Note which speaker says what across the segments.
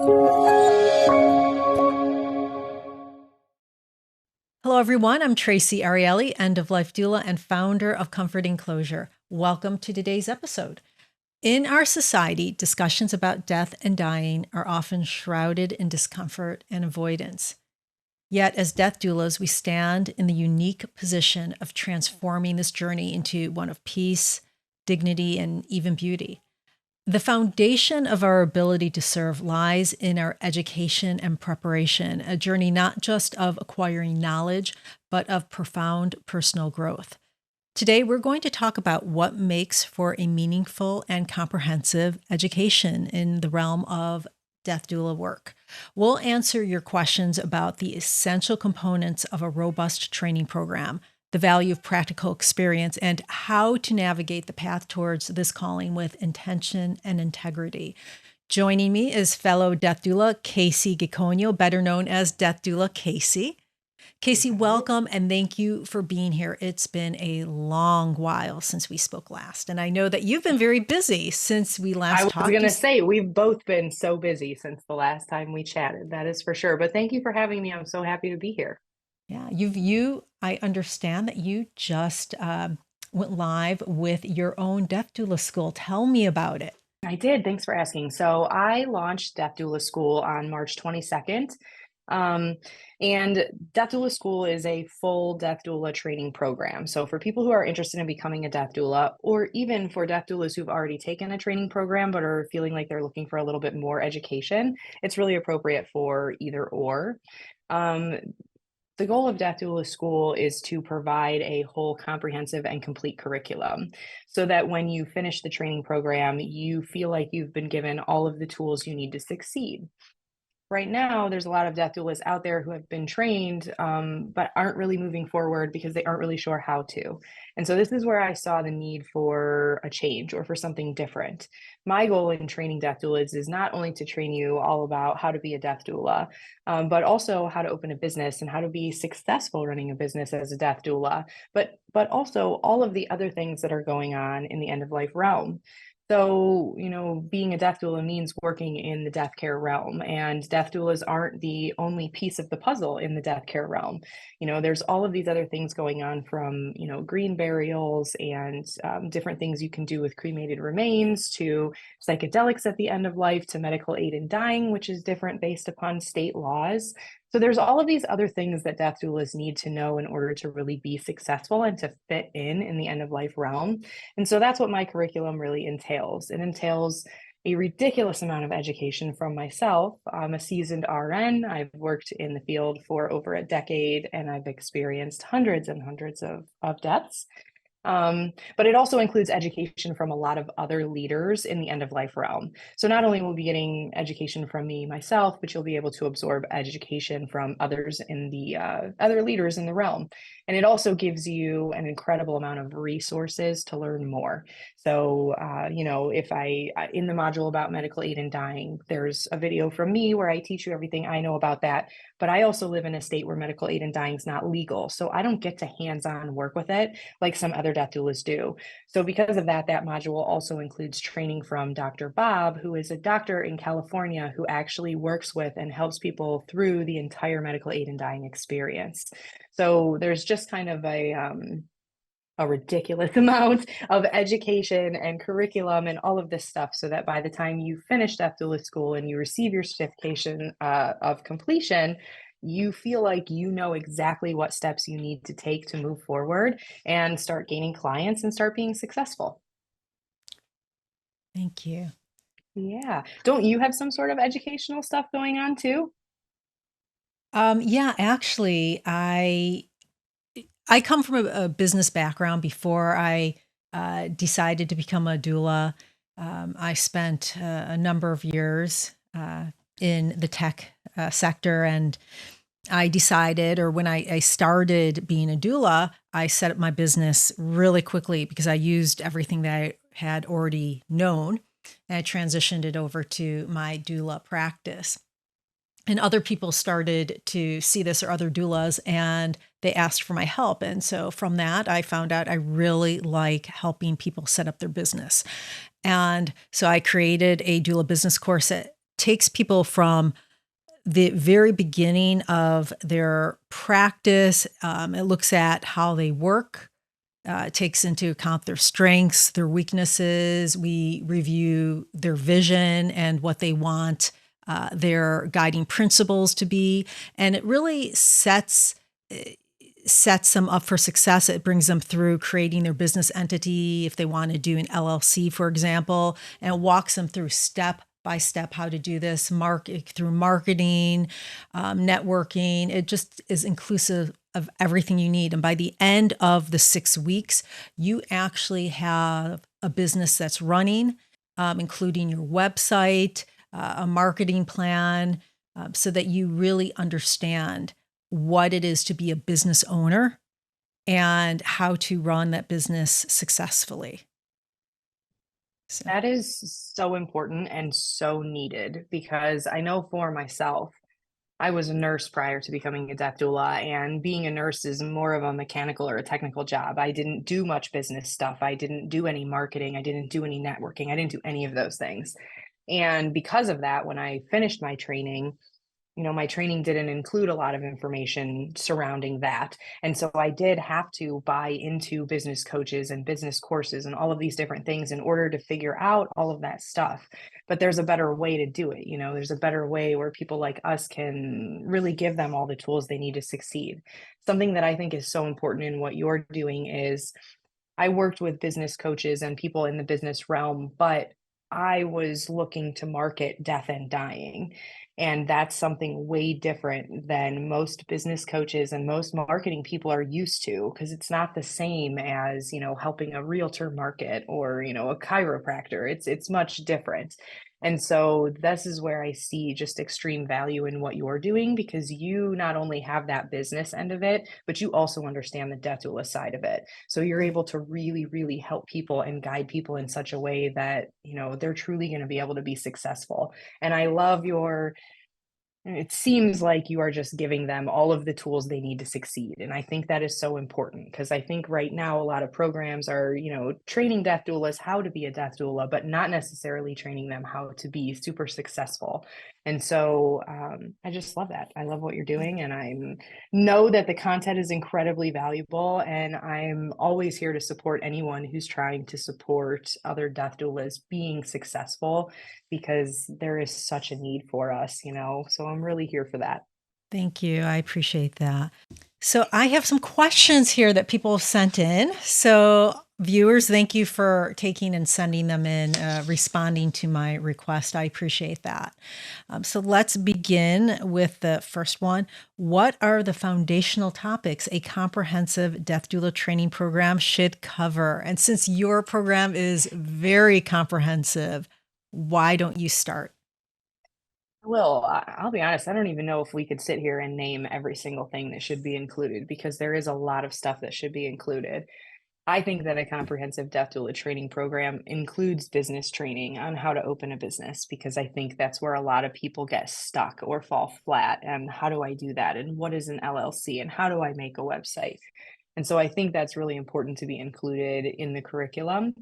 Speaker 1: Hello, everyone. I'm Traci, Arieli, end-of-life doula and founder of Comforting Closure. Welcome to today's episode. In our society, discussions about death and dying are often shrouded in discomfort and avoidance. Yet, as death doulas, we stand in the unique position of transforming this journey into one of peace, dignity, and even beauty. The foundation of our ability to serve lies in our education and preparation, a journey not just of acquiring knowledge, but of profound personal growth. Today, we're going to talk about what makes for a meaningful and comprehensive education in the realm of death doula work. We'll answer your questions about the essential components of a robust training program, the value of practical experience, and how to navigate the path towards this calling with intention and integrity. Joining me is fellow death doula Kacie Gikonyo, better known as Death Doula Kacie. Kacie, welcome and thank you for being here. It's been a long while since we spoke last, and I know that you've been very busy since we last
Speaker 2: I was
Speaker 1: talked.
Speaker 2: going to say, we've both been so busy since the last time we chatted. That is for sure. But thank you for having me. I'm so happy to be here.
Speaker 1: Yeah, I understand that you just went live with your own death doula school. Tell me about it.
Speaker 2: I did. Thanks for asking. So I launched Death Doula School on March 22nd. Um, and Death Doula School is a full death doula training program. So for people who are interested in becoming a death doula, or even for death doulas who've already taken a training program but are feeling like they're looking for a little bit more education, it's really appropriate for either or. Um, The goal of Death Doula School is to provide a whole comprehensive and complete curriculum so that when you finish the training program, you feel like you've been given all of the tools you need to succeed. Right now, there's a lot of death doulas out there who have been trained, but aren't really moving forward because they aren't really sure how to. And so this is where I saw the need for a change or for something different. My goal in training death doulas is not only to train you all about how to be a death doula, but also how to open a business and how to be successful running a business as a death doula, but also all of the other things that are going on in the end of life realm. So, being a death doula means working in the death care realm, and death doulas aren't the only piece of the puzzle in the death care realm. There's all of these other things going on from, green burials and different things you can do with cremated remains to psychedelics at the end of life to medical aid in dying, which is different based upon state laws. So there's all of these other things that death doulas need to know in order to really be successful and to fit in the end of life realm. And so that's what my curriculum really entails. It entails a ridiculous amount of education from myself. I'm a seasoned RN. I've worked in the field for over a decade, and I've experienced hundreds and hundreds of deaths. But it also includes education from a lot of other leaders in the end of life realm. So not only will you be getting education from me myself, but you'll be able to absorb education from others in the other leaders in the realm. And it also gives you an incredible amount of resources to learn more. So, if in the module about medical aid in dying, there's a video from me where I teach you everything I know about that. But I also live in a state where medical aid in dying is not legal. So I don't get to hands-on work with it like some other death doulas do. So because of that, that module also includes training from Dr. Bob, who is a doctor in California who actually works with and helps people through the entire medical aid in dying experience. So there's just kind of a ridiculous amount of education and curriculum and all of this stuff so that by the time you finish Death Doula School and you receive your certification of completion, you feel like you know exactly what steps you need to take to move forward and start gaining clients and start being successful.
Speaker 1: Thank you.
Speaker 2: Yeah. Don't you have some sort of educational stuff going on too?
Speaker 1: Yeah, actually, I come from a business background before I decided to become a doula. I spent a number of years in the tech sector, and I decided, or when I started being a doula, I set up my business really quickly because I used everything that I had already known, and I transitioned it over to my doula practice. And other people started to see this, or other doulas, and they asked for my help. And so from that, I found out I really like helping people set up their business. And so I created a doula business course that takes people from the very beginning of their practice. It looks at how they work. It takes into account their strengths, their weaknesses. We review their vision and what they want their guiding principles to be. And it really sets them up for success. It brings them through creating their business entity, if they want to do an LLC, for example, and walks them through step by step how to do this, through marketing, networking. It just is inclusive of everything you need. And by the end of the 6 weeks, you actually have a business that's running, including your website, a marketing plan, so that you really understand what it is to be a business owner and how to run that business successfully. So,
Speaker 2: That is so important and so needed because I know for myself, I was a nurse prior to becoming a death doula, and being a nurse is more of a mechanical or a technical job. I didn't do much business stuff. I didn't do any marketing. I didn't do any networking. I didn't do any of those things. And because of that, when I finished my training, my training didn't include a lot of information surrounding that. And so I did have to buy into business coaches and business courses and all of these different things in order to figure out all of that stuff. But there's a better way to do it. There's a better way where people like us can really give them all the tools they need to succeed. Something that I think is so important in what you're doing is I worked with business coaches and people in the business realm, but I was looking to market death and dying. And that's something way different than most business coaches and most marketing people are used to, because it's not the same as, helping a realtor market or, a chiropractor. It's much different. And so this is where I see just extreme value in what you're doing, because you not only have that business end of it, but you also understand the death doula side of it. So you're able to really, really help people and guide people in such a way that, they're truly going to be able to be successful. And I love it seems like you are just giving them all of the tools they need to succeed. And I think that is so important, because I think right now a lot of programs are, training death doulas how to be a death doula, but not necessarily training them how to be super successful. And so I just love that. I love what you're doing. And I know that the content is incredibly valuable. And I'm always here to support anyone who's trying to support other death doulas being successful, because there is such a need for us, so I'm really here for that.
Speaker 1: thank you. I appreciate that. So I have some questions here that people have sent in. So viewers, thank you for taking and sending them in, responding to my request. I appreciate that. So let's begin with the first one. What are the foundational topics a comprehensive death doula training program should cover? And since your program is very comprehensive, why don't you start?
Speaker 2: Well, I'll be honest, I don't even know if we could sit here and name every single thing that should be included, because there is a lot of stuff that should be included. I think that a comprehensive death doula training program includes business training on how to open a business, because I think that's where a lot of people get stuck or fall flat. And how do I do that? And what is an LLC? And how do I make a website? And so I think that's really important to be included in the curriculum.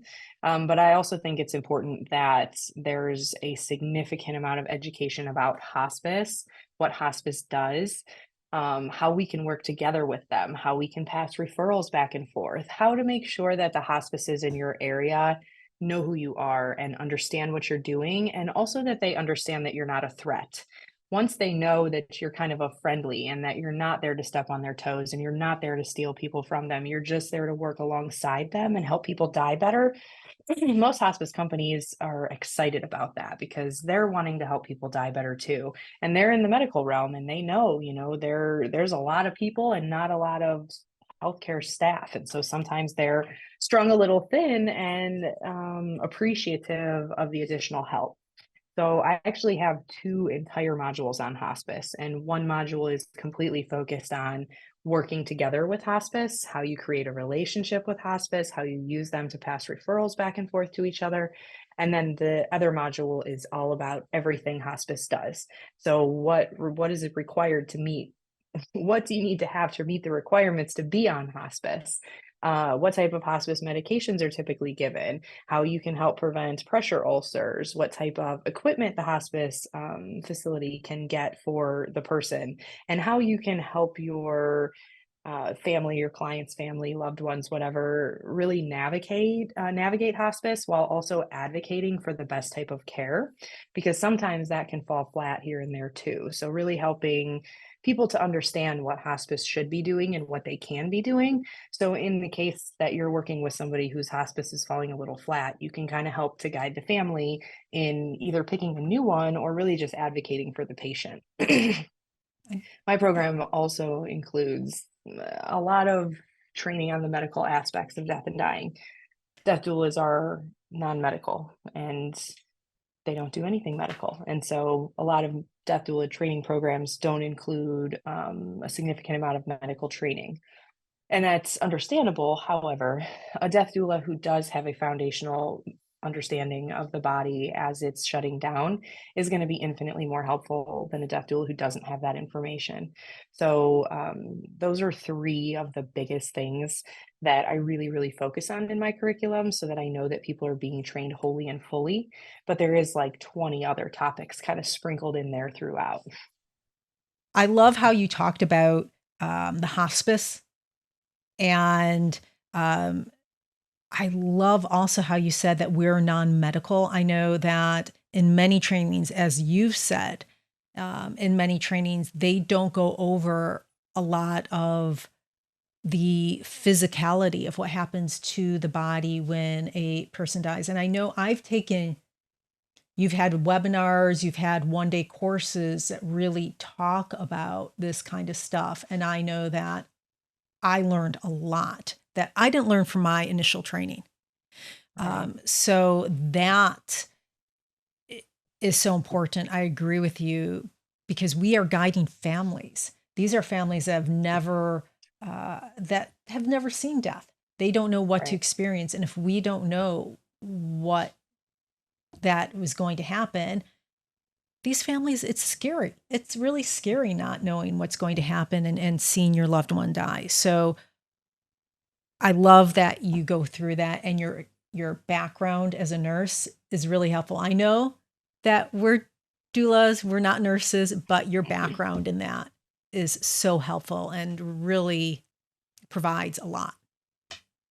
Speaker 2: But I also think it's important that there's a significant amount of education about hospice, what hospice does, how we can work together with them, how we can pass referrals back and forth, how to make sure that the hospices in your area know who you are and understand what you're doing, and also that they understand that you're not a threat. Once they know that you're kind of a friendly and that you're not there to step on their toes and you're not there to steal people from them, you're just there to work alongside them and help people die better. Most hospice companies are excited about that, because they're wanting to help people die better too. And they're in the medical realm, and they know, there's a lot of people and not a lot of healthcare staff. And so sometimes they're strung a little thin and appreciative of the additional help. So I actually have two entire modules on hospice, and one module is completely focused on working together with hospice, how you create a relationship with hospice, how you use them to pass referrals back and forth to each other. And then the other module is all about everything hospice does. So what is it required to meet? What do you need to have to meet the requirements to be on hospice? what type of hospice medications are typically given, how you can help prevent pressure ulcers, what type of equipment the hospice facility can get for the person, and how you can help your family, your client's family, loved ones, whatever, really navigate hospice while also advocating for the best type of care, because sometimes that can fall flat here and there too. So really helping people to understand what hospice should be doing and what they can be doing. So in the case that you're working with somebody whose hospice is falling a little flat, you can kind of help to guide the family in either picking a new one or really just advocating for the patient. My program also includes a lot of training on the medical aspects of death and dying. Death doulas are non-medical and they don't do anything medical. And so a lot of death doula training programs don't include a significant amount of medical training. And that's understandable. However, a death doula who does have a foundational understanding of the body as it's shutting down is going to be infinitely more helpful than a death doula who doesn't have that information. So, those are three of the biggest things that I really, really focus on in my curriculum so that I know that people are being trained wholly and fully. But there is like 20 other topics kind of sprinkled in there throughout.
Speaker 1: I love how you talked about the hospice, and um, I love also how you said that we're non-medical. I know that in many trainings, as you've said, in many trainings, they don't go over a lot of the physicality of what happens to the body when a person dies. And I know you've had webinars, you've had one-day courses that really talk about this kind of stuff. And I know that I learned a lot that I didn't learn from my initial training.
Speaker 2: Right.
Speaker 1: So that is so important. I agree with you because we are guiding families. These are families that have never seen death. They don't know what to
Speaker 2: Right.
Speaker 1: experience, and if we don't know what that was going to happen, these families, it's scary. It's really scary not knowing what's going to happen and seeing your loved one die. So I love that you go through that, and your background as a nurse is really helpful. I know that we're doulas, we're not nurses, but your background in that is so helpful and really provides a lot.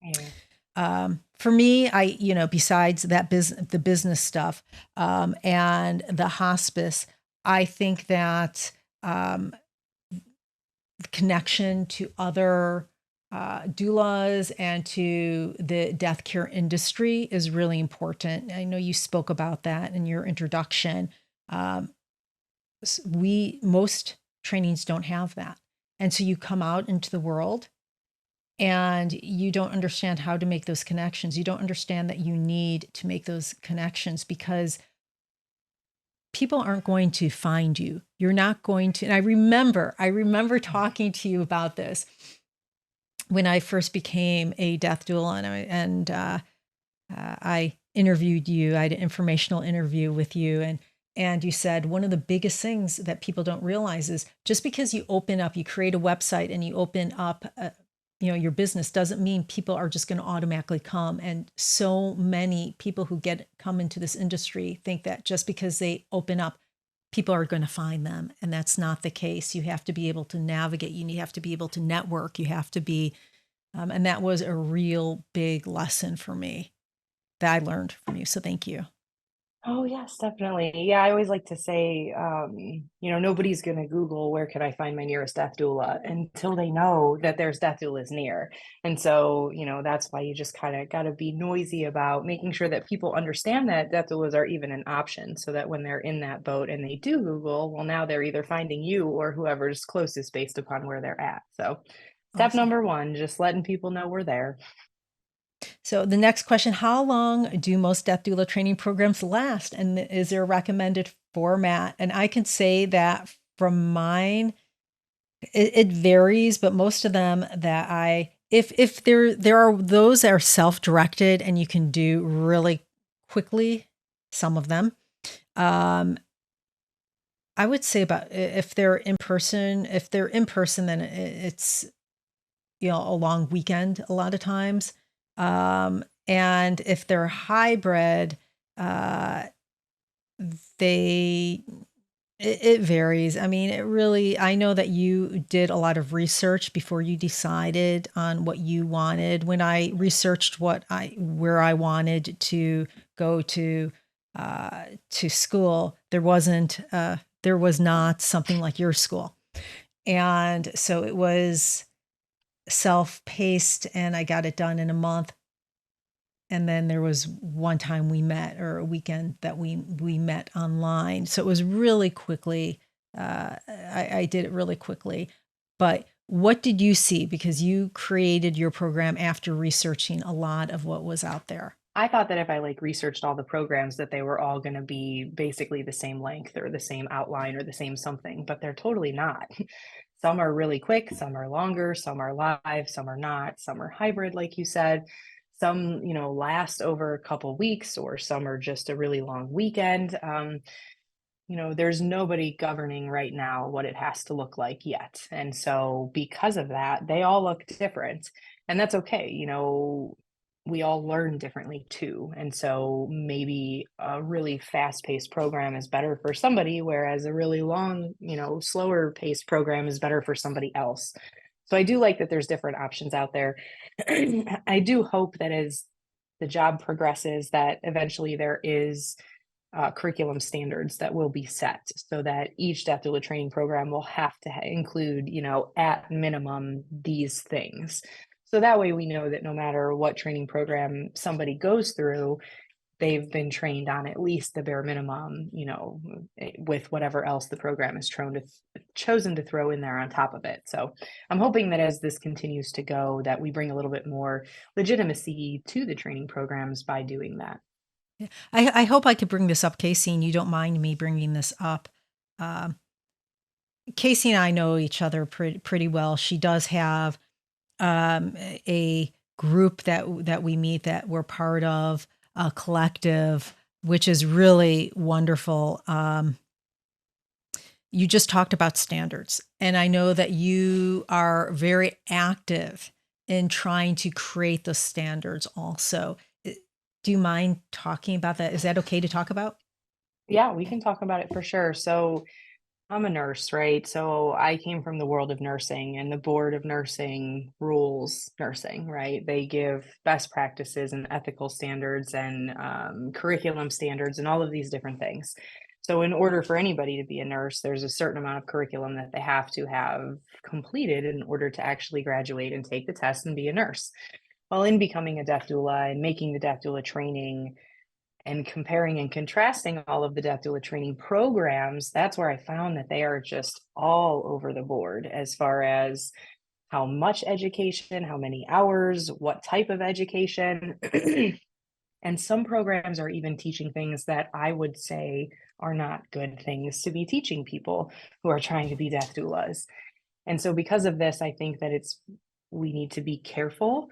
Speaker 2: Yeah.
Speaker 1: For me, besides the business stuff, and the hospice, I think that the connection to other doulas and to the death care industry is really important. I know you spoke about that in your introduction. Um, most trainings don't have that. And so you come out into the world and you don't understand how to make those connections. You don't understand that you need to make those connections because people aren't going to find you. You're not going to. And I remember talking to you about this when I first became a death doula, and I interviewed you. I had an informational interview with you, and you said one of the biggest things that people don't realize is just because you create a website and you open up, your business doesn't mean people are just going to automatically come. And so many people who come into this industry think that just because they open up, people are going to find them, and that's not the case. You have to be able to navigate. You have to be able to network. You have to be, and that was a real big lesson for me that I learned from you. So thank you.
Speaker 2: Oh, yes, definitely. Yeah, I always like to say, nobody's going to Google where can I find my nearest death doula until they know that there's death doulas near. And so, that's why you just kind of got to be noisy about making sure that people understand that death doulas are even an option so that when they're in that boat and they do Google, well, now they're either finding you or whoever's closest based upon where they're at. So, step
Speaker 1: Awesome.
Speaker 2: number one, just letting people know we're there.
Speaker 1: So the next question, how long do most death doula training programs last? And is there a recommended format? And I can say that from mine, it varies, but most of them that if there are those that are self-directed and you can do really quickly, some of them, um, I would say about if they're in person, then it's a long weekend a lot of times. And if they're hybrid, uh, they it varies. I mean, it really, I know that you did a lot of research before you decided on what you wanted. When I researched where I wanted to go to school, there was not something like your school. And so it was self-paced and I got it done in a month. And then there was one time we met, or a weekend that we met online. So it was really quickly. I did it really quickly. But what did you see? Because you created your program after researching a lot of what was out there.
Speaker 2: I thought that if I like researched all the programs that they were all going to be basically the same length or the same outline or the same something, but they're totally not. Some are really quick, some are longer, some are live, some are not, some are hybrid, like you said. Some, last over a couple weeks, or some are just a really long weekend. There's nobody governing right now what it has to look like yet. And so, because of that, they all look different. And that's okay. We all learn differently too. And so, maybe a really fast paced program is better for somebody, whereas a really long, slower paced program is better for somebody else. So, I do like that there's different options out there. I do hope that as the job progresses, that eventually there is curriculum standards that will be set so that each death doula training program will have to include, at minimum, these things. So that way we know that no matter what training program somebody goes through, they've been trained on at least the bare minimum, with whatever else the program is chosen to throw in there on top of it. So I'm hoping that as this continues to go, that we bring a little bit more legitimacy to the training programs by doing that.
Speaker 1: Yeah. I hope I could bring this up, Kacie, and you don't mind me bringing this up. Um, Kacie and I know each other pretty well. She does have a group that we meet, that we're part of, a collective, which is really wonderful. You just talked about standards, and I know that you are very active in trying to create the standards also. Do you mind talking about that? Is that okay to talk about?
Speaker 2: Yeah, we can talk about it for sure. So, I'm a nurse, right? So I came from the world of nursing, and the board of nursing rules nursing, right? They give best practices and ethical standards and curriculum standards and all of these different things. So, in order for anybody to be a nurse, there's a certain amount of curriculum that they have to have completed in order to actually graduate and take the test and be a nurse. Well, in becoming a death doula and making the death doula training and comparing and contrasting all of the death doula training programs, that's where I found that they are just all over the board as far as how much education, how many hours, what type of education. And some programs are even teaching things that I would say are not good things to be teaching people who are trying to be death doulas. And so because of this, I think that we need to be careful,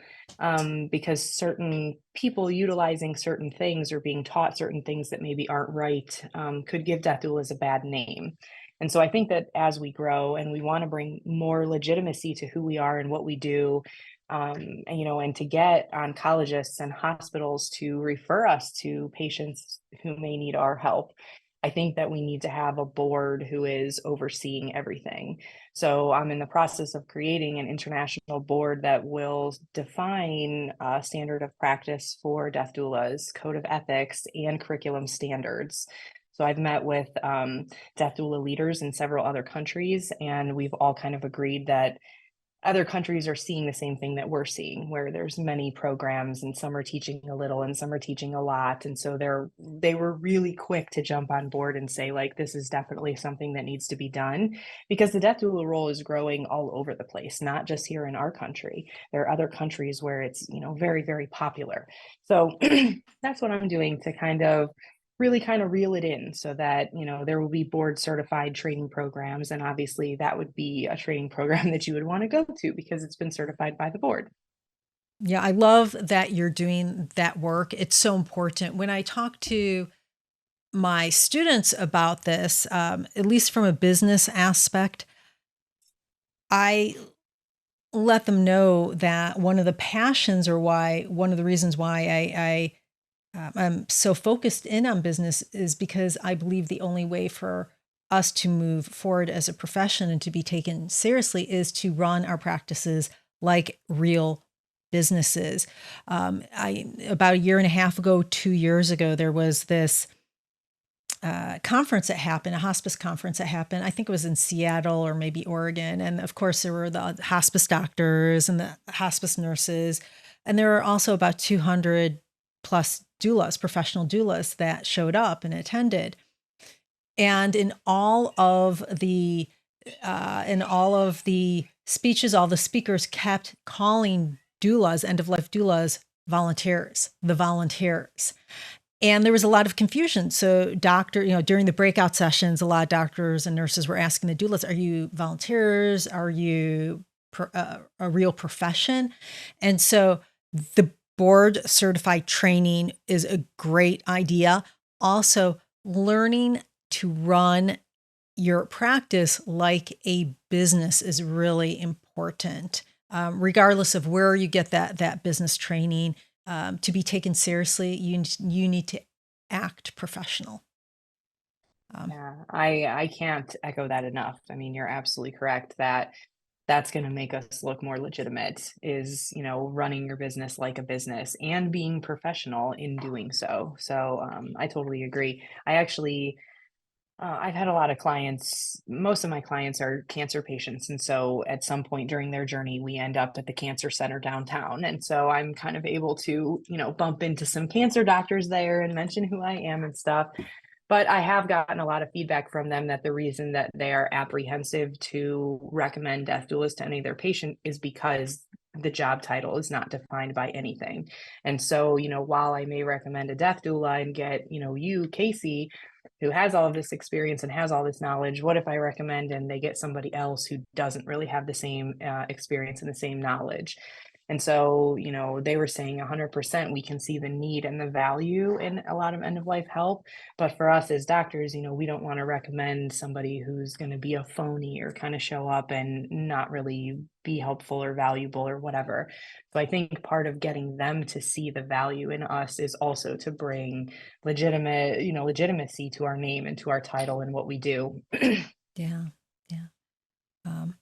Speaker 2: because certain people utilizing certain things or being taught certain things that maybe aren't right, could give death doulas a bad name. And so I think that as we grow and we want to bring more legitimacy to who we are and what we do, and to get oncologists and hospitals to refer us to patients who may need our help, I think that we need to have a board who is overseeing everything. So I'm in the process of creating an international board that will define a standard of practice for death doulas, code of ethics, and curriculum standards. So I've met with death doula leaders in several other countries, and we've all kind of agreed that other countries are seeing the same thing that we're seeing, where there's many programs and some are teaching a little and some are teaching a lot. And so they were really quick to jump on board and say, like, this is definitely something that needs to be done, because the death doula role is growing all over the place, not just here in our country. There are other countries where it's, very, very popular. So that's what I'm doing to really kind of reel it in so that, there will be board certified training programs. And obviously that would be a training program that you would want to go to because it's been certified by the board.
Speaker 1: Yeah, I love that you're doing that work. It's so important. When I talk to my students about this, at least from a business aspect, I let them know that one of the passions, or one of the reasons why I'm so focused in on business, is because I believe the only way for us to move forward as a profession and to be taken seriously is to run our practices like real businesses. About a year and a half ago, 2 years ago, there was this conference that happened, a hospice conference that happened. I think it was in Seattle or maybe Oregon. And of course, there were the hospice doctors and the hospice nurses. And there were also about 200 plus doulas, professional doulas, that showed up and attended. And in all of the speeches, all the speakers kept calling doulas, end of life doulas, volunteers, the volunteers. And there was a lot of confusion. So during the breakout sessions, a lot of doctors and nurses were asking the doulas, are you volunteers? Are you a real profession? And so the board certified training is a great idea. Also, learning to run your practice like a business is really important. Regardless of where you get that business training, to be taken seriously, you need to act professional.
Speaker 2: Yeah, I can't echo that enough. I mean, you're absolutely correct that that's going to make us look more legitimate is, running your business like a business and being professional in doing so. So, I totally agree. I've had a lot of clients. Most of my clients are cancer patients. And so at some point during their journey, we end up at the cancer center downtown. And so I'm kind of able to, bump into some cancer doctors there and mention who I am and stuff. But I have gotten a lot of feedback from them that the reason that they are apprehensive to recommend death doulas to any of their patient is because the job title is not defined by anything. And so, while I may recommend a death doula and get, you, Kacie, who has all of this experience and has all this knowledge, what if I recommend and they get somebody else who doesn't really have the same experience and the same knowledge? And so, they were saying 100% we can see the need and the value in a lot of end of life help. But for us as doctors, we don't want to recommend somebody who's going to be a phony or kind of show up and not really be helpful or valuable or whatever. So I think part of getting them to see the value in us is also to bring legitimacy to our name and to our title and what we do.
Speaker 1: Yeah, yeah. Um,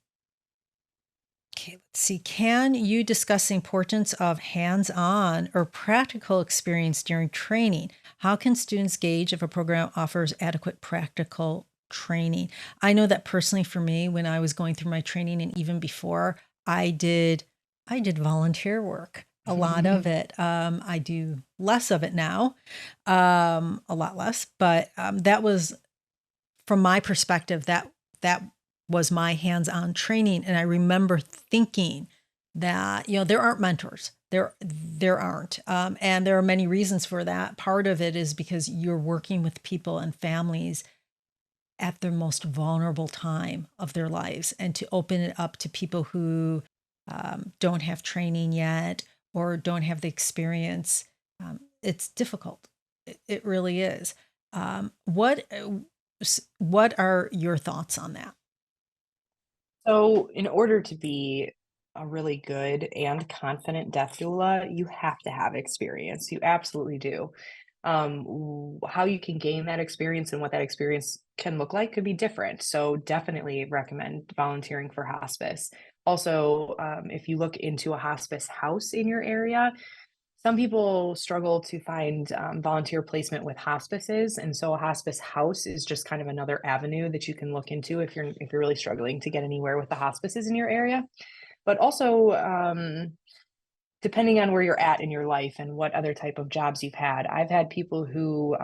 Speaker 1: okay, let's see. Can you discuss the importance of hands-on or practical experience during training? How can students gauge if a program offers adequate practical training? I know that personally for me, when I was going through my training and even before, I did volunteer work, a lot of it. I do less of it now, a lot less, but that was, from my perspective, that was my hands-on training. And I remember thinking that, there aren't mentors. There aren't. And there are many reasons for that. Part of it is because you're working with people and families at their most vulnerable time of their lives, and to open it up to people who don't have training yet or don't have the experience, it's difficult. It really is. What are your thoughts on that?
Speaker 2: So, in order to be a really good and confident death doula, you have to have experience. You absolutely do. How you can gain that experience and what that experience can look like could be different. So, definitely recommend volunteering for hospice. Also, if you look into a hospice house in your area, some people struggle to find volunteer placement with hospices, and so a hospice house is just kind of another avenue that you can look into if you're really struggling to get anywhere with the hospices in your area. But also, depending on where you're at in your life and what other type of jobs you've had, I've had people who,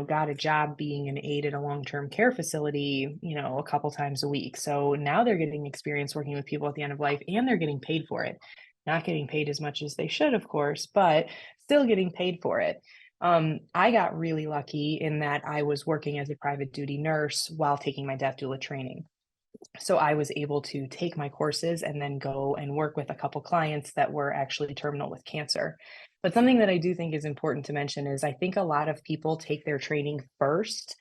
Speaker 2: got a job being an aide at a long-term care facility, a couple times a week. So now they're getting experience working with people at the end of life, and they're getting paid for it. Not getting paid as much as they should, of course, but still getting paid for it. I got really lucky in that I was working as a private duty nurse while taking my death doula training. So I was able to take my courses and then go and work with a couple clients that were actually terminal with cancer. But something that I do think is important to mention is I think a lot of people take their training first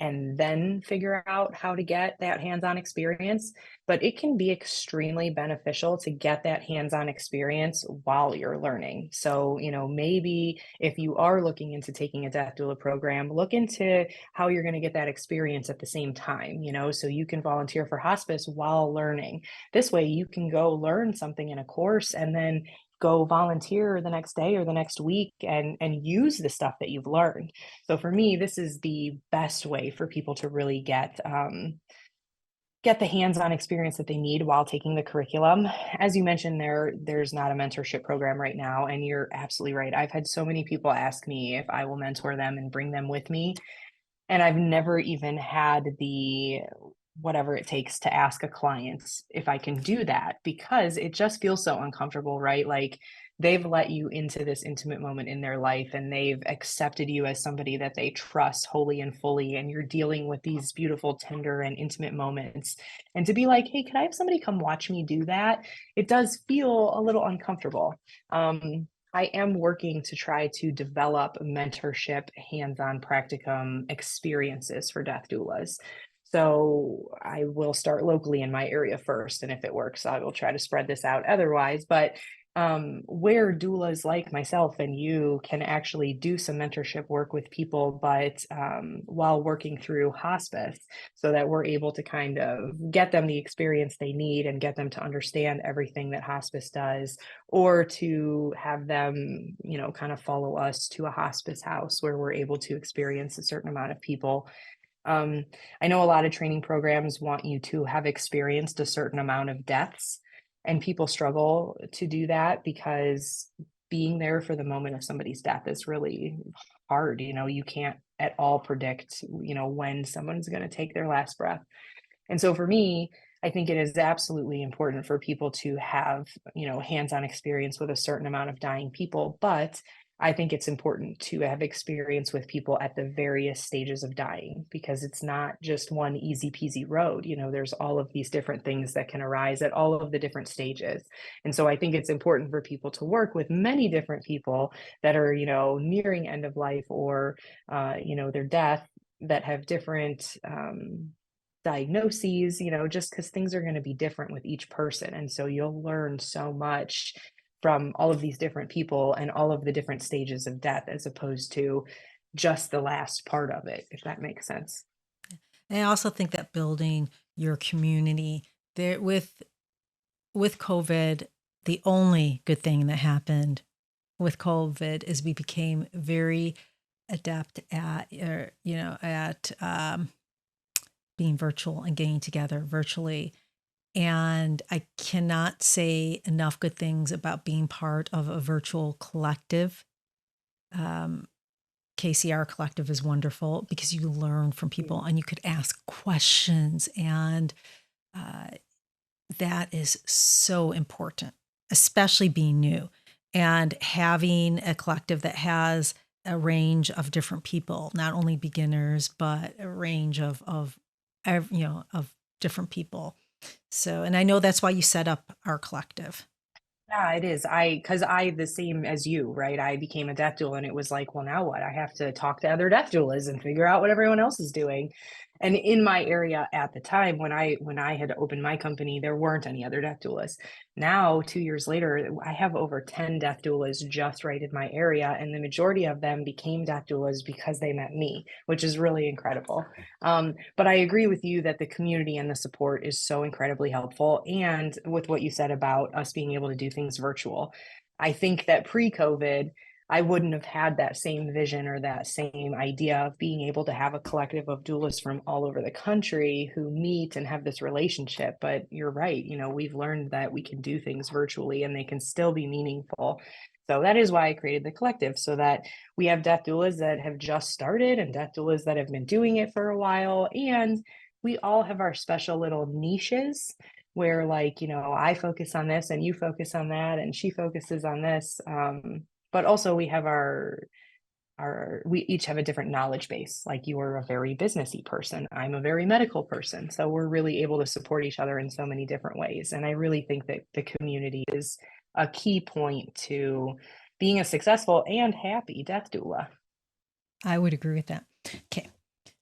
Speaker 2: and then figure out how to get that hands-on experience. But it can be extremely beneficial to get that hands-on experience while you're learning. So, maybe if you are looking into taking a death doula program, look into how you're going to get that experience at the same time, so you can volunteer for hospice while learning. This way you can go learn something in a course and then go volunteer the next day or the next week and use the stuff that you've learned. So for me, this is the best way for people to really get the hands-on experience that they need while taking the curriculum. As you mentioned, there's not a mentorship program right now, and you're absolutely right. I've had so many people ask me if I will mentor them and bring them with me, and I've never even had the whatever it takes to ask a client if I can do that, because it just feels so uncomfortable, right? Like, they've let you into this intimate moment in their life and they've accepted you as somebody that they trust wholly and fully. And you're dealing with these beautiful, tender, and intimate moments. And to be like, hey, can I have somebody come watch me do that? It does feel a little uncomfortable. I am working to try to develop mentorship, hands-on practicum experiences for death doulas. So I will start locally in my area first, and if it works, I will try to spread this out otherwise. But where doulas like myself and you can actually do some mentorship work with people, but while working through hospice, so that we're able to kind of get them the experience they need and get them to understand everything that hospice does, or to have them, kind of follow us to a hospice house where we're able to experience a certain amount of people. Um, I know a lot of training programs want you to have experienced a certain amount of deaths, and people struggle to do that because being there for the moment of somebody's death is really hard. You can't at all predict, when someone's going to take their last breath. And so for me, I think it is absolutely important for people to have, hands-on experience with a certain amount of dying people. But I think it's important to have experience with people at the various stages of dying, because it's not just one easy peasy road. There's all of these different things that can arise at all of the different stages. And so I think it's important for people to work with many different people that are, nearing end of life, or, their death, that have different, diagnoses, just because things are going to be different with each person. And so you'll learn so much from all of these different people and all of the different stages of death, as opposed to just the last part of it, if that makes sense.
Speaker 1: And I also think that building your community there with COVID, the only good thing that happened with COVID is we became very adept at, being virtual and getting together virtually. And I cannot say enough good things about being part of a virtual collective. Um, KCR collective is wonderful because you learn from people and you could ask questions, and uh, that is so important, especially being new and having a collective that has a range of different people, not only beginners, but a range of different people. So, and I know that's why you set up our collective.
Speaker 2: Yeah, it is. Because the same as you, right? I became a death doula, and it was like, well, now what? I have to talk to other death doulas and figure out what everyone else is doing. And in my area at the time, when I had opened my company, there weren't any other death doulas. Now, 2 years later, I have over 10 death doulas just right in my area, and the majority of them became death doulas because they met me, which is really incredible. But I agree with you that the community and the support is so incredibly helpful. And with what you said about us being able to do things virtual, I think that pre-COVID, I wouldn't have had that same vision or that same idea of being able to have a collective of doulas from all over the country who meet and have this relationship. But you're right, we've learned that we can do things virtually and they can still be meaningful. So that is why I created the collective, so that we have death doulas that have just started and death doulas that have been doing it for a while. And we all have our special little niches where, like, I focus on this and you focus on that and she focuses on this. But also we have we each have a different knowledge base. Like, you are a very businessy person, I'm a very medical person. So we're really able to support each other in so many different ways. And I really think that the community is a key point to being a successful and happy death doula.
Speaker 1: I would agree with that. Okay.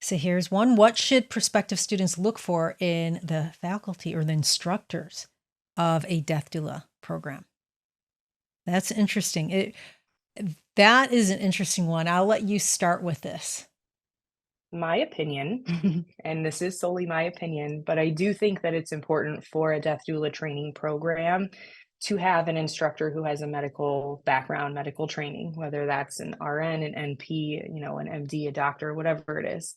Speaker 1: So here's one. What should prospective students look for in the faculty or the instructors of a death doula program? That's interesting. That is an interesting one. I'll let you start with this.
Speaker 2: My opinion, and this is solely my opinion, but I do think that it's important for a death doula training program to have an instructor who has a medical background, medical training, whether that's an RN, an NP, an MD, a doctor, whatever it is.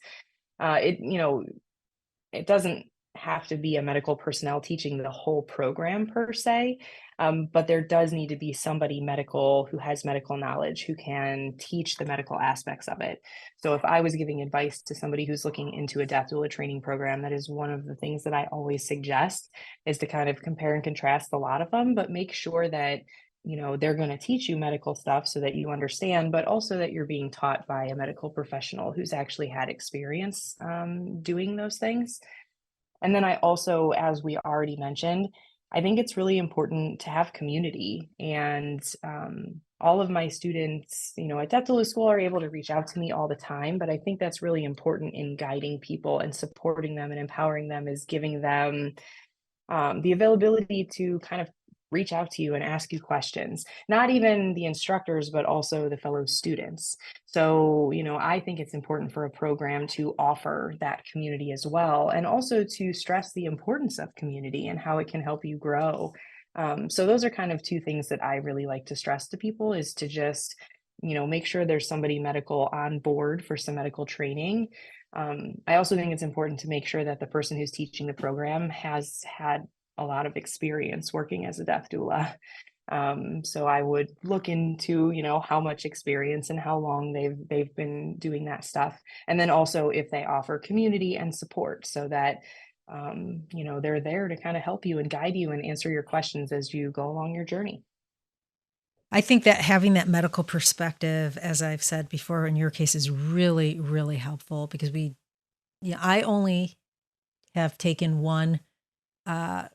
Speaker 2: It doesn't have to be a medical personnel teaching the whole program per se, but there does need to be somebody medical who has medical knowledge who can teach the medical aspects of it. So if I was giving advice to somebody who's looking into a death doula training program, that is one of the things that I always suggest, is to kind of compare and contrast a lot of them, but make sure that they're going to teach you medical stuff so that you understand, but also that you're being taught by a medical professional who's actually had experience doing those things. And then I also, as we already mentioned, I think it's really important to have community. And all of my students, at Death Doula School are able to reach out to me all the time. But I think that's really important in guiding people and supporting them and empowering them, is giving them the availability to kind of reach out to you and ask you questions, not even the instructors, but also the fellow students. So, I think it's important for a program to offer that community as well, and also to stress the importance of community and how it can help you grow. So those are kind of two things that I really like to stress to people, is to just, make sure there's somebody medical on board for some medical training. I also think it's important to make sure that the person who's teaching the program has had a lot of experience working as a death doula. So I would look into, how much experience and how long they've been doing that stuff. And then also if they offer community and support, so that they're there to kind of help you and guide you and answer your questions as you go along your journey.
Speaker 1: I think that having that medical perspective, as I've said before, in your case, is really, really helpful because I only have taken uh,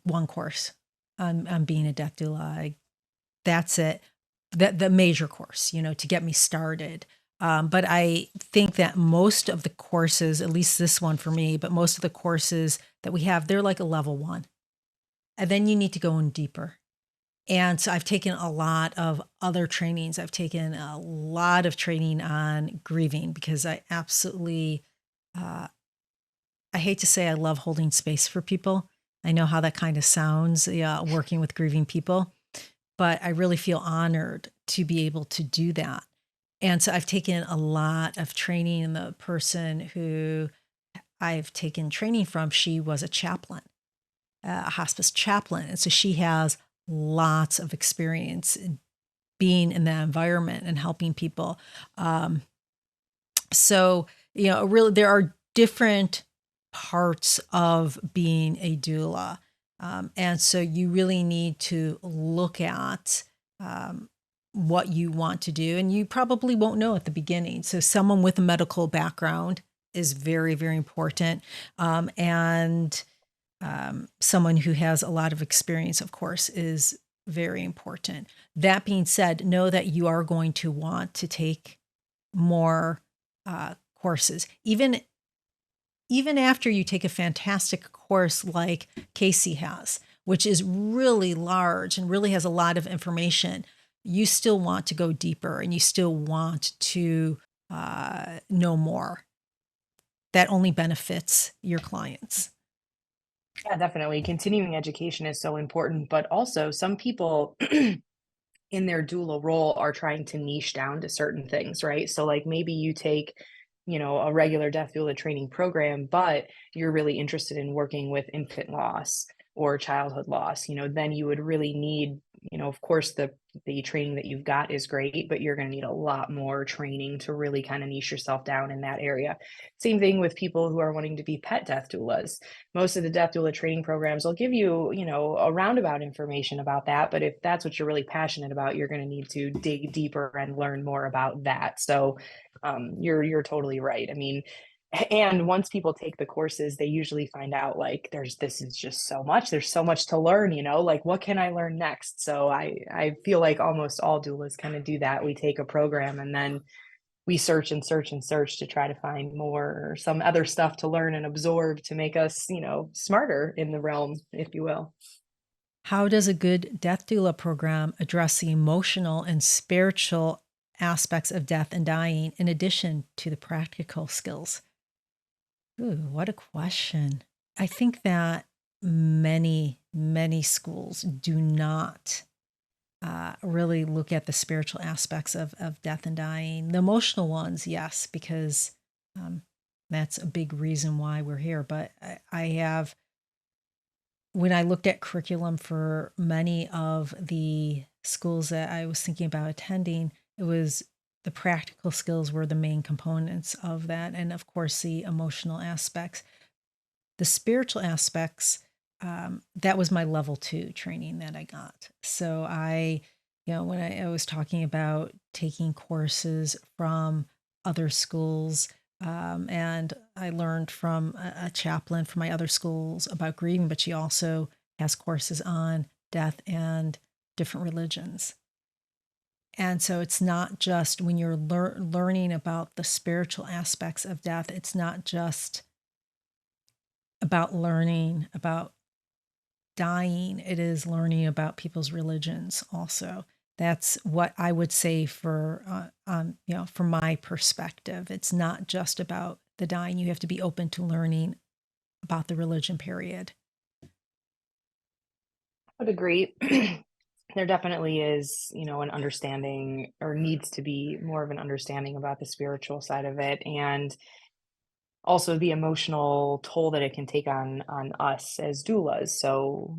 Speaker 1: one course on being a death doula. That's it. The major course, to get me started. But I think that most of the courses, at least this one for me, but most of the courses that we have, they're like a level one. And then you need to go in deeper. And so I've taken a lot of other trainings. I've taken a lot of training on grieving because I absolutely, uh, I hate to say I love holding space for people. I know how that kind of sounds, yeah, working with grieving people, but I really feel honored to be able to do that. And so I've taken a lot of training, and the person who I've taken training from, she was a chaplain, a hospice chaplain. And so she has lots of experience in being in that environment and helping people. Um, so, really, there are different parts of being a doula. And so you really need to look at what you want to do. And you probably won't know at the beginning. So, someone with a medical background is very, very important. And someone who has a lot of experience, of course, is very important. That being said, know that you are going to want to take more courses, even after you take a fantastic course like Kacie has, which is really large and really has a lot of information. You still want to go deeper, and you still want to know more. That only benefits your clients.
Speaker 2: Yeah, definitely. Continuing education is so important, but also some people in their doula role are trying to niche down to certain things, right? So like maybe you take, a regular death doula training program, but you're really interested in working with infant loss or childhood loss, then you would really need, of course the training that you've got is great, but you're going to need a lot more training to really kind of niche yourself down in that area. Same thing with people who are wanting to be pet death doulas. Most of the death doula training programs will give you, a roundabout information about that. But if that's what you're really passionate about, you're going to need to dig deeper and learn more about that. So you're totally right. I mean, and once people take the courses, they usually find out like this is just so much. There's so much to learn, like what can I learn next? So I feel like almost all doulas kind of do that. We take a program and then we search and search and search to try to find more or some other stuff to learn and absorb to make us, smarter in the realm, if you will.
Speaker 1: How does a good death doula program address the emotional and spiritual aspects of death and dying in addition to the practical skills? Ooh, what a question. I think that many schools do not really look at the spiritual aspects of death and dying. The emotional ones, yes, because um, that's a big reason why we're here. But I have, when I looked at curriculum for many of the schools that I was thinking about attending, it was the practical skills were the main components of that. And of course, the emotional aspects. The spiritual aspects, that was my level 2 training that I got. So when I was talking about taking courses from other schools, and I learned from a chaplain from my other schools about grieving, but she also has courses on death and different religions. And so it's not just when you're learning about the spiritual aspects of death, it's not just about learning about dying, it is learning about people's religions also. That's what I would say from my perspective. It's not just about the dying. You have to be open to learning about the religion, period.
Speaker 2: I would agree. There definitely is, an understanding or needs to be more of an understanding about the spiritual side of it. And also the emotional toll that it can take on us as doulas. So,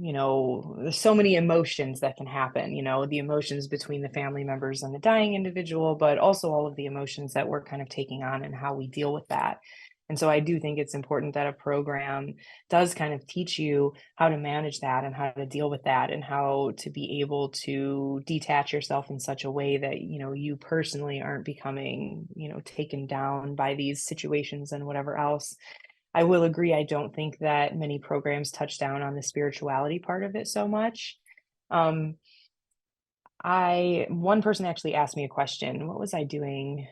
Speaker 2: there's so many emotions that can happen, the emotions between the family members and the dying individual, but also all of the emotions that we're kind of taking on and how we deal with that. And so I do think it's important that a program does kind of teach you how to manage that and how to deal with that and how to be able to detach yourself in such a way that, you personally aren't becoming, taken down by these situations and whatever else. I will agree, I don't think that many programs touch down on the spirituality part of it so much. Um, one person actually asked me a question. What was I doing?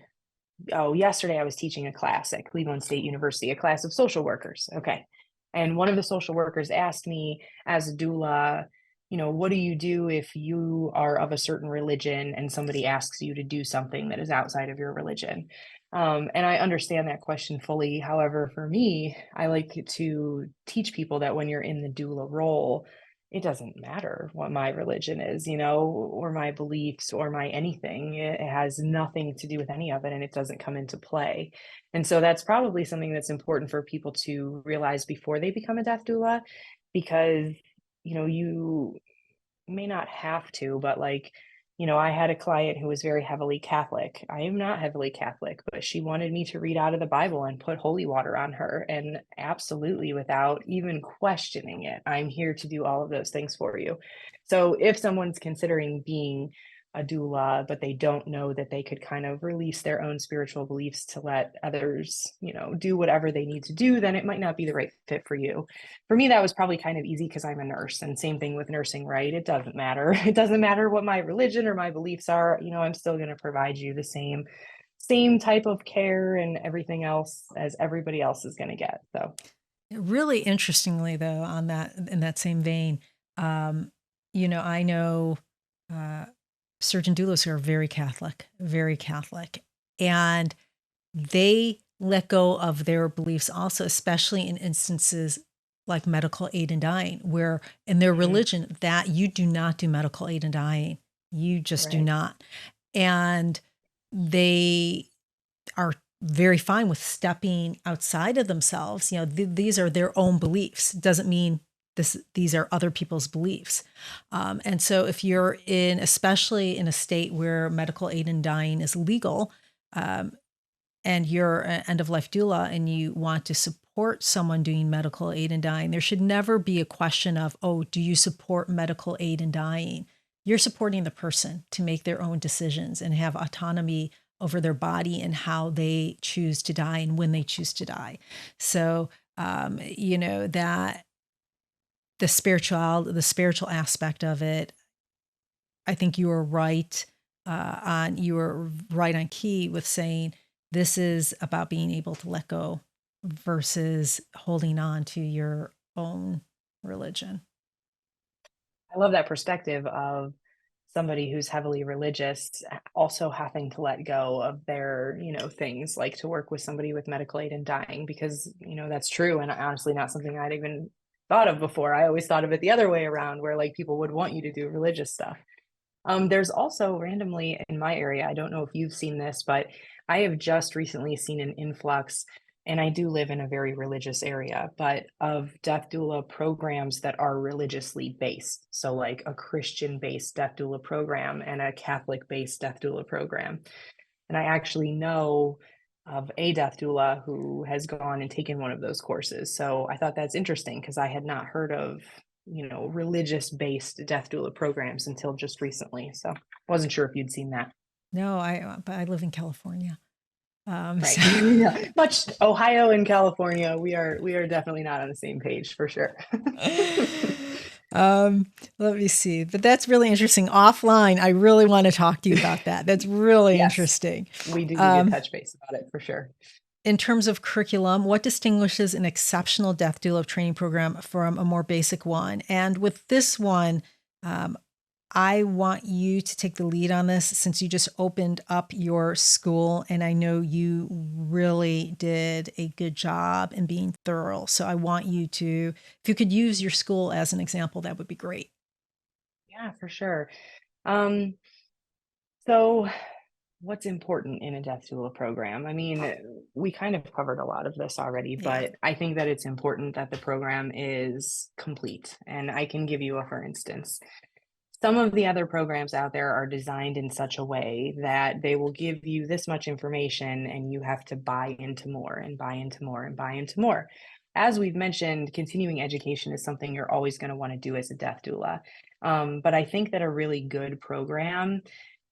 Speaker 2: Oh, yesterday I was teaching a class at Cleveland State University, a class of social workers. Okay. And one of the social workers asked me, as a doula, what do you do if you are of a certain religion and somebody asks you to do something that is outside of your religion? And I understand that question fully. However, for me, I like to teach people that when you're in the doula role, it doesn't matter what my religion is, or my beliefs or my anything. It has nothing to do with any of it and it doesn't come into play. And so that's probably something that's important for people to realize before they become a death doula, because, you may not have to, but I had a client who was very heavily Catholic. I am not heavily Catholic, but she wanted me to read out of the Bible and put holy water on her. And absolutely, without even questioning it, I'm here to do all of those things for you. So if someone's considering being a doula, but they don't know that they could kind of release their own spiritual beliefs to let others, do whatever they need to do, then it might not be the right fit for you. For me, that was probably kind of easy because I'm a nurse, and same thing with nursing, right? It doesn't matter. It doesn't matter what my religion or my beliefs are. I'm still going to provide you the same type of care and everything else as everybody else is going to get. So
Speaker 1: Really interestingly, though, on that in that same vein, um, I know uh, surgeon doulas who are very Catholic, and they let go of their beliefs also, especially in instances like medical aid in dying, where in their
Speaker 2: mhm,
Speaker 1: religion that you do not do medical aid in dying. You just do
Speaker 2: right.
Speaker 1: not. And they are very fine with stepping outside of themselves. These are their own beliefs. Doesn't mean these are other people's beliefs. And so if you're especially in a state where medical aid in dying is legal, um, and you're an end of life doula and you want to support someone doing medical aid in dying, there should never be a question of, oh, do you support medical aid in dying? You're supporting the person to make their own decisions and have autonomy over their body and how they choose to die and when they choose to die. So, that the spiritual aspect of it, I think you were right on key with saying This is about being able to let go versus holding on to your own religion.
Speaker 2: I love that perspective of somebody who's heavily religious also having to let go of their, things like to work with somebody with medical aid and dying because, that's true. And honestly, not something I'd even thought of before. I always thought of it the other way around where like people would want you to do religious stuff. There's also randomly in my area, I don't know if you've seen this, but I have just recently seen an influx, and I do live in a very religious area, but of death doula programs that are religiously based. So, like a Christian based death doula program and a Catholic based death doula program. And I actually know of a death doula who has gone and taken one of those courses. So I thought that's interesting because I had not heard of, religious based death doula programs until just recently. So I wasn't sure if you'd seen that.
Speaker 1: No, but I live in California.
Speaker 2: Right.
Speaker 1: So
Speaker 2: Yeah. Much Ohio and California, we are definitely not on the same page for sure.
Speaker 1: um, let me see. But that's really interesting. Offline, I really want to talk to you about that. That's really
Speaker 2: Yes,
Speaker 1: interesting.
Speaker 2: we do need to touch base about it for sure.
Speaker 1: In terms of curriculum, what distinguishes an exceptional death doula training program from a more basic one? And with this one, um, I want you to take the lead on this since you just opened up your school, and I know you really did a good job in being thorough. So I want you to, if you could use your school as an example, that would be great.
Speaker 2: Yeah, for sure. Um, so what's important in a death doula program? I mean, we kind of covered a lot of this already,
Speaker 1: Yeah.
Speaker 2: but I think that it's important that the program is complete. And I can give you a for instance. Some of the other programs out there are designed in such a way that they will give you this much information and you have to buy into more and buy into more and buy into more. As we've mentioned, continuing education is something you're always going to want to do as a death doula. But I think that a really good program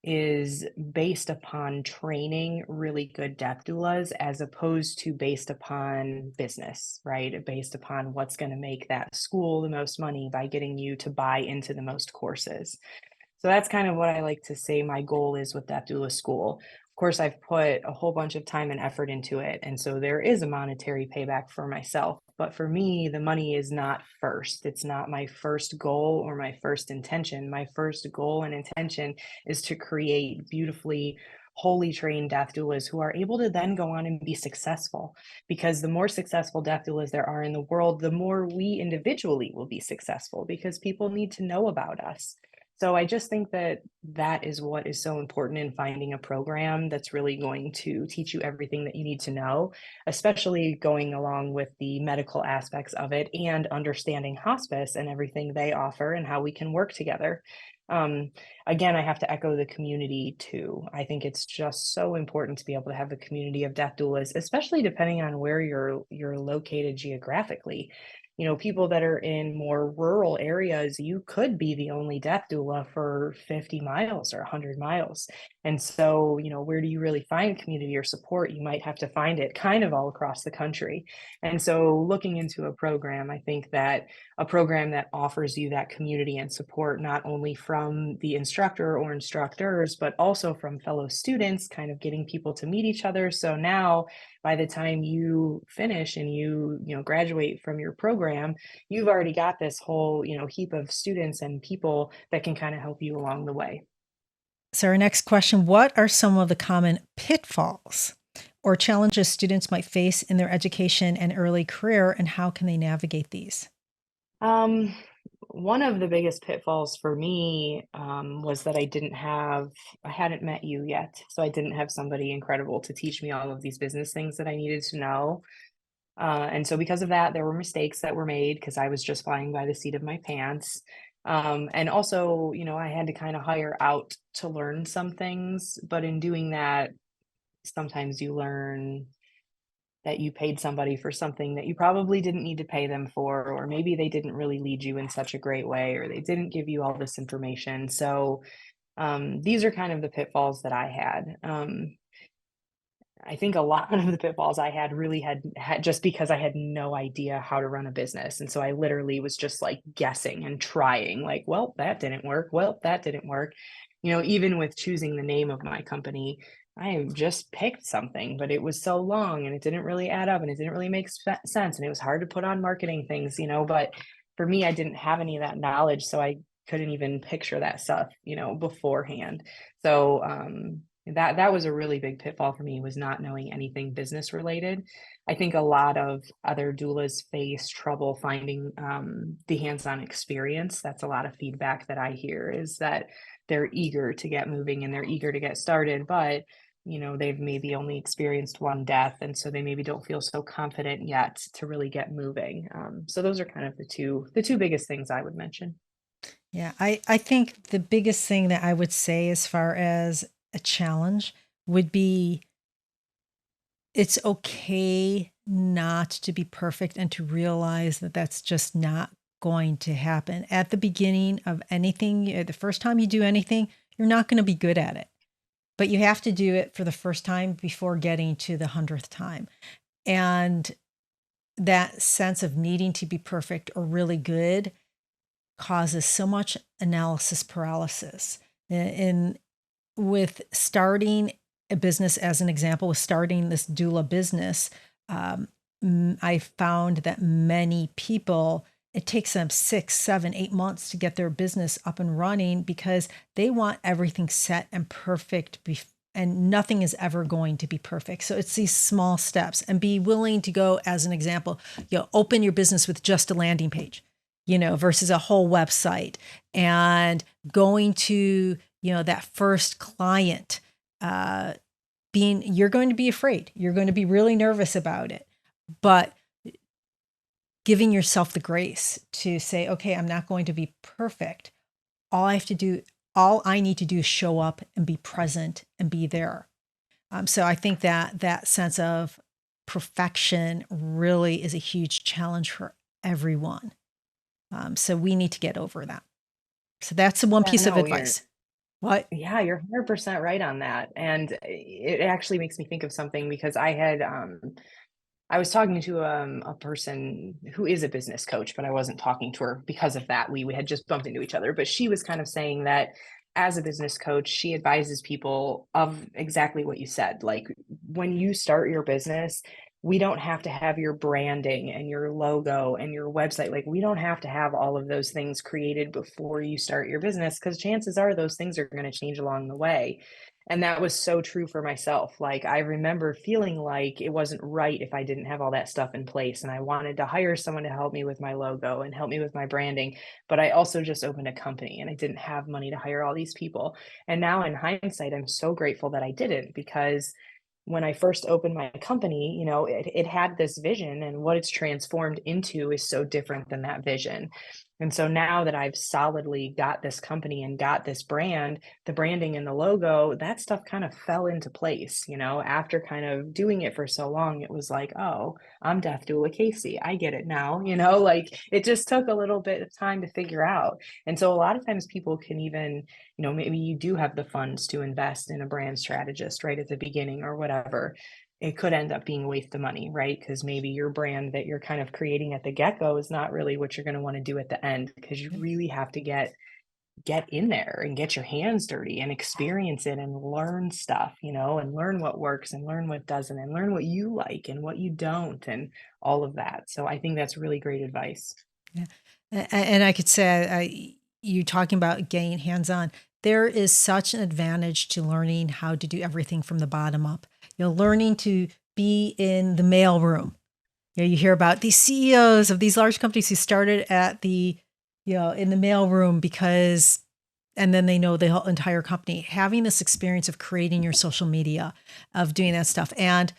Speaker 2: is based upon training really good death doulas as opposed to based upon business, right? Based upon what's going to make that school the most money by getting you to buy into the most courses. So that's kind of what I like to say my goal is with that doula school. Of course, I've put a whole bunch of time and effort into it. And so there is a monetary payback for myself. But for me, the money is not first. It's not my first goal or my first intention. My first goal and intention is to create beautifully wholly trained death doulas who are able to then go on and be successful. Because the more successful death doulas there are in the world, the more we individually will be successful because people need to know about us. So I just think that that is what is so important in finding a program that's really going to teach you everything that you need to know, especially going along with the medical aspects of it and understanding hospice and everything they offer and how we can work together. Um, Again, I have to echo the community too. I think it's just so important to be able to have a community of death doulas, especially depending on where you're located geographically. People that are in more rural areas, you could be the only death doula for 50 miles or 100 miles. And so, where do you really find community or support? You might have to find it kind of all across the country. And so, looking into a program, I think that a program that offers you that community and support, not only from the instructor or instructors, but also from fellow students, kind of getting people to meet each other. So now, by the time you finish and you graduate from your program, you've already got this whole heap of students and people that can kind of help you along the way.
Speaker 1: So, our next question: what are some of the common pitfalls or challenges students might face in their education and early career, and how can they navigate these?
Speaker 2: um One of the biggest pitfalls for me was that I hadn't met you yet, so I didn't have somebody incredible to teach me all of these business things that I needed to know. And so because of that, there were mistakes that were made because I was just flying by the seat of my pants. And also, I had to kind of hire out to learn some things. But in doing that, sometimes you learn that you paid somebody for something that you probably didn't need to pay them for, or maybe they didn't really lead you in such a great way, or they didn't give you all this information. So these are kind of the pitfalls that I had. I think a lot of the pitfalls I had really had just because I had no idea how to run a business. And so I literally was just like guessing and trying, like, well, that didn't work. Well, that didn't work. Even with choosing the name of my company, I have just picked something, but it was so long and it didn't really add up and it didn't really make sense. And it was hard to put on marketing things, but for me, I didn't have any of that knowledge. So I couldn't even picture that stuff, beforehand. So that was a really big pitfall for me, was not knowing anything business related. I think a lot of other doulas face trouble finding the hands-on experience. That's a lot of feedback that I hear, is that they're eager to get moving and they're eager to get started, but they've maybe only experienced one death, and so they maybe don't feel so confident yet to really get moving. So those are kind of the two biggest things I would mention.
Speaker 1: Yeah, I think the biggest thing that I would say as far as a challenge would be it's okay not to be perfect and to realize that that's just not going to happen. At the beginning of anything, the first time you do anything, you're not going to be good at it, but you have to do it for the first time before getting to the 100th time. And that sense of needing to be perfect or really good causes so much analysis paralysis. In with starting a business, as an example, with starting this doula business, I found that many people, it takes them 6, 7, 8 months to get their business up and running because they want everything set and perfect, and nothing is ever going to be perfect. So it's these small steps, and be willing to go, as an example, open your business with just a landing page, versus a whole website, and going to, that first client, you're going to be afraid. You're going to be really nervous about it, but giving yourself the grace to say, okay, I'm not going to be perfect. All I need to do is show up and be present and be there. So I think that sense of perfection really is a huge challenge for everyone. So we need to get over that. So that's the one
Speaker 2: Yeah,
Speaker 1: piece of
Speaker 2: no, you're
Speaker 1: advice. What?
Speaker 2: yeah, you're 100% right on that. And it actually makes me think of something, because I was talking to a person who is a business coach, but I wasn't talking to her because of that. We had just bumped into each other, but she was kind of saying that as a business coach, she advises people of exactly what you said. Like, when you start your business, we don't have to have your branding and your logo and your website. Like, we don't have to have all of those things created before you start your business, because chances are those things are going to change along the way. And that was so true for myself. Like, I remember feeling like it wasn't right if I didn't have all that stuff in place. And I wanted to hire someone to help me with my logo and help me with my branding. But I also just opened a company and I didn't have money to hire all these people. And now in hindsight, I'm so grateful that I didn't, because when I first opened my company, it had this vision, and what it's transformed into is so different than that vision. And so now that I've solidly got this company and got this brand, the branding and the logo, that stuff kind of fell into place. After kind of doing it for so long, it was like, oh, I'm Death Doula Kacie. I get it now. Like, it just took a little bit of time to figure out. And so a lot of times people can even, maybe you do have the funds to invest in a brand strategist right at the beginning or whatever. It could end up being a waste of money, right? Because maybe your brand that you're kind of creating at the get-go is not really what you're going to want to do at the end, because you really have to get in there and get your hands dirty and experience it and learn stuff, and learn what works and learn what doesn't and learn what you like and what you don't and all of that. So I think that's really great advice.
Speaker 1: Yeah. And I could say, you talking about getting hands-on, there is such an advantage to learning how to do everything from the bottom up. Learning to be in the mail room. You hear about these CEOs of these large companies who started at in the mail room and then they know the whole entire company. Having this experience of creating your social media, of doing that stuff, and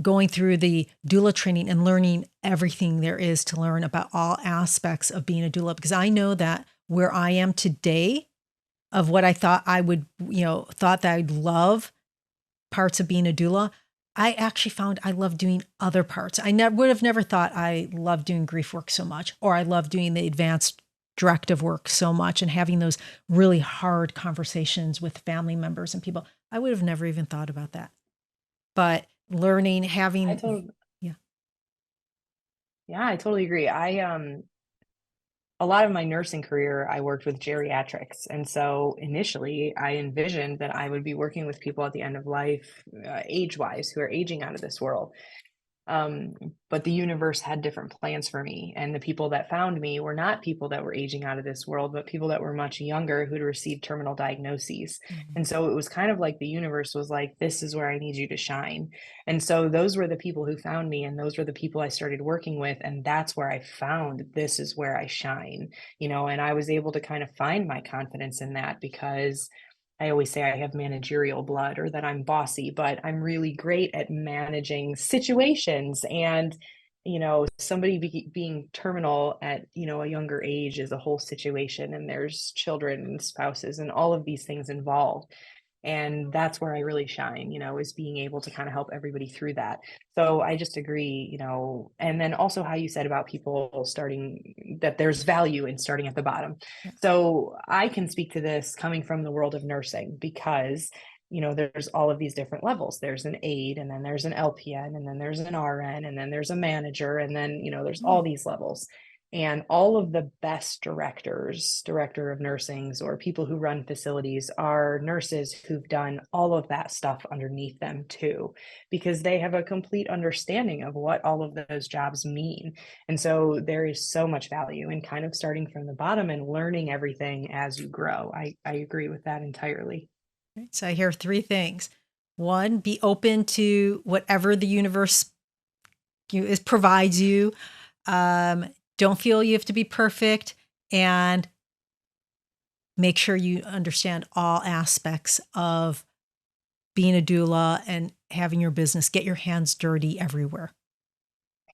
Speaker 1: going through the doula training and learning everything there is to learn about all aspects of being a doula. Because I know that where I am today, of what I thought I would, thought that I'd love parts of being a doula, I actually found I love doing other parts. I would have never thought I loved doing grief work so much, or I love doing the advanced directive work so much and having those really hard conversations with family members and people. I would have never even thought about that. But learning,
Speaker 2: I
Speaker 1: having,
Speaker 2: totally,
Speaker 1: yeah,
Speaker 2: yeah, I totally agree. a lot of my nursing career, I worked with geriatrics. And so initially, I envisioned that I would be working with people at the end of life, age wise, who are aging out of this world. Um, but the universe had different plans for me. And the people that found me were not people that were aging out of this world, but people that were much younger who'd received terminal diagnoses.
Speaker 1: Mhm.
Speaker 2: And so it was kind of like the universe was like, this is where I need you to shine. And so those were the people who found me, and those were the people I started working with. And that's where I found this is where I shine, and I was able to kind of find my confidence in that because I always say I have managerial blood or that I'm bossy, but I'm really great at managing situations. And, somebody being terminal at, a younger age is a whole situation, and there's children and spouses and all of these things involved. And that's where I really shine, is being able to kind of help everybody through that. So I just agree, and then also how you said about people starting, that there's value in starting at the bottom.
Speaker 1: Yeah.
Speaker 2: So I can speak to this coming from the world of nursing because there's all of these different levels. There's an aide, and then there's an LPN, and then there's an RN, and then there's a manager, and then there's
Speaker 1: Mm.
Speaker 2: all these levels. And all of the best directors, director of nursings, or people who run facilities are nurses who've done all of that stuff underneath them too, because they have a complete understanding of what all of those jobs mean. And so there is so much value in kind of starting from the bottom and learning everything as you grow. I agree with that entirely.
Speaker 1: Right. So I hear three things. One, be open to whatever the universe provides you. Um, don't feel you have to be perfect, and make sure you understand all aspects of being a doula and having your business. Get your hands dirty everywhere.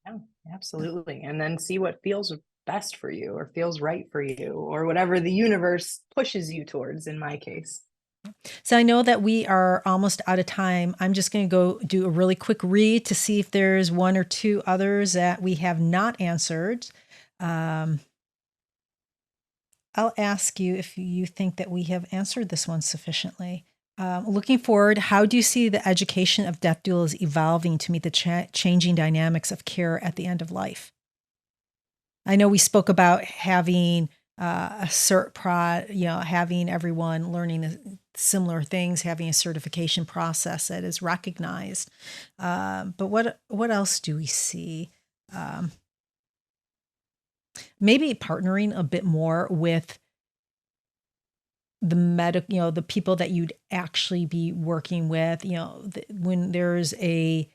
Speaker 2: Yeah, absolutely. And then see what feels best for you or feels right for you or whatever the universe pushes you towards in my case.
Speaker 1: So I know that we are almost out of time. I'm just going to go do a really quick read to see if there's one or two others that we have not answered. Um, I'll ask you if you think that we have answered this one sufficiently. Looking forward, how do you see the education of death doulas evolving to meet the changing dynamics of care at the end of life? I know we spoke about having a cert prod, having everyone learning similar things, having a certification process that is recognized. But what else do we see? Um, Maybe partnering a bit more with the the people that you'd actually be working with. When there's a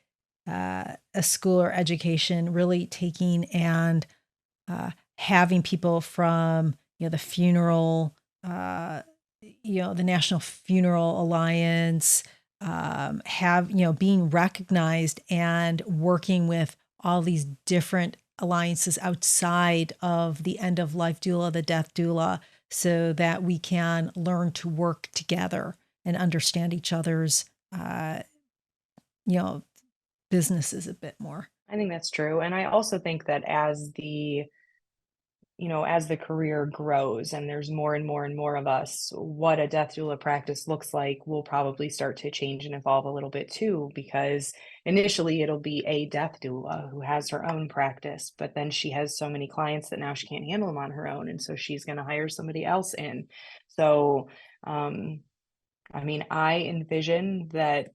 Speaker 1: school or education, really taking and having people from the funeral, the National Funeral Alliance, have being recognized and working with all these different alliances outside of the end of life doula, the death doula, so that we can learn to work together and understand each other's, uh, you know, businesses a bit more.
Speaker 2: I think that's true. And I also think that as the career grows and there's more and more and more of us, what a death doula practice looks like will probably start to change and evolve a little bit too, because initially it'll be a death doula who has her own practice, but then she has so many clients that now she can't handle them on her own. And so she's going to hire somebody else in. So, um, I mean, I envision that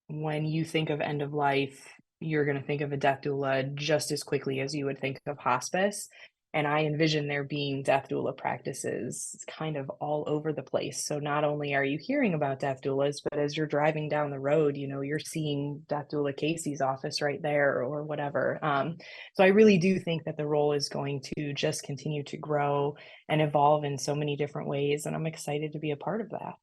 Speaker 2: when you think of end of life, you're going to think of a death doula just as quickly as you would think of hospice. And I envision there being death doula practices kind of all over the place. So not only are you hearing about death doulas, but as you're driving down the road, you're seeing death doula Kacie's office right there or whatever. So I really do think that the role is going to just continue to grow and evolve in so many different ways. And I'm excited to be a part of that.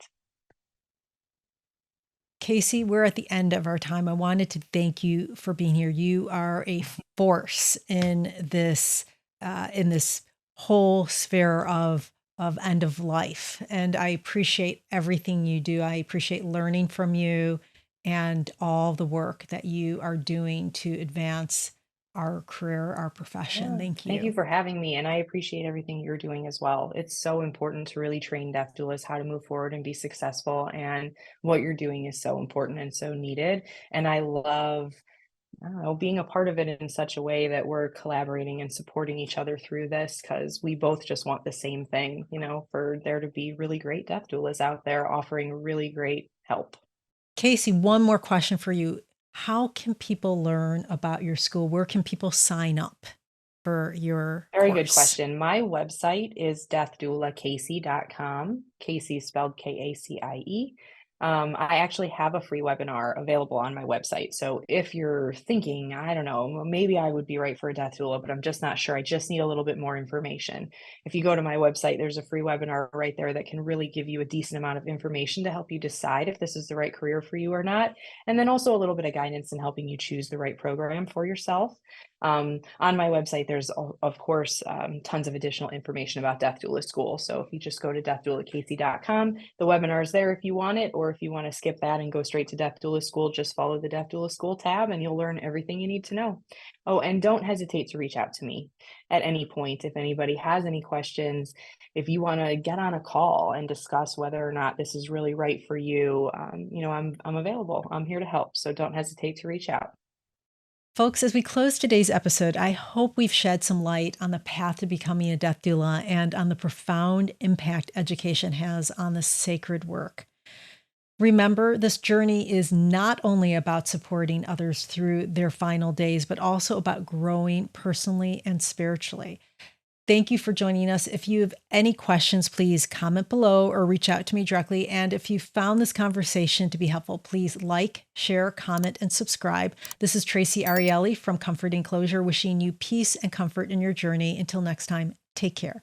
Speaker 1: Kacie, we're at the end of our time. I wanted to thank you for being here. You are a force in this whole sphere of end of life, and I appreciate everything you do. I appreciate learning from you and all the work that you are doing to advance our career, our profession.
Speaker 2: Yeah,
Speaker 1: Thank
Speaker 2: thank you
Speaker 1: you.
Speaker 2: for having me, and I appreciate everything you're doing as well. It's so important to really train deaf doulas how to move forward and be successful, and what you're doing is so important and so needed. And I love I don't know, being a part of it in such a way that we're collaborating and supporting each other through this because we both just want the same thing, for there to be really great death doulas out there offering really great help.
Speaker 1: Kacie, one more question for you. How can people learn about your school? Where can people sign up for your
Speaker 2: Very good
Speaker 1: course?
Speaker 2: question. My website is deathdoulakacie.com. Kacie spelled Kacie. I actually have a free webinar available on my website. So if you're thinking, I don't know, maybe I would be right for a death doula, but I'm just not sure. I just need a little bit more information. If you go to my website, there's a free webinar right there that can really give you a decent amount of information to help you decide if this is the right career for you or not. And then also a little bit of guidance in helping you choose the right program for yourself. On my website, there's of course tons of additional information about Death Doula School. So if you just go to deathdoulakacie.com, the webinar is there if you want it, or if you want to skip that and go straight to Death Doula School, just follow the Death Doula School tab and you'll learn everything you need to know. Oh, and don't hesitate to reach out to me at any point if anybody has any questions. If you want to get on a call and discuss whether or not this is really right for you, I'm available. I'm here to help. So don't hesitate to reach out.
Speaker 1: Folks, as we close today's episode, I hope we've shed some light on the path to becoming a death doula and on the profound impact education has on this sacred work. Remember, this journey is not only about supporting others through their final days, but also about growing personally and spiritually. Thank you for joining us. If you have any questions, please comment below or reach out to me directly. And if you found this conversation to be helpful, please like, share, comment, and subscribe. This is Traci Arieli from Comforting Closure, wishing you peace and comfort in your journey. Until next time, take care.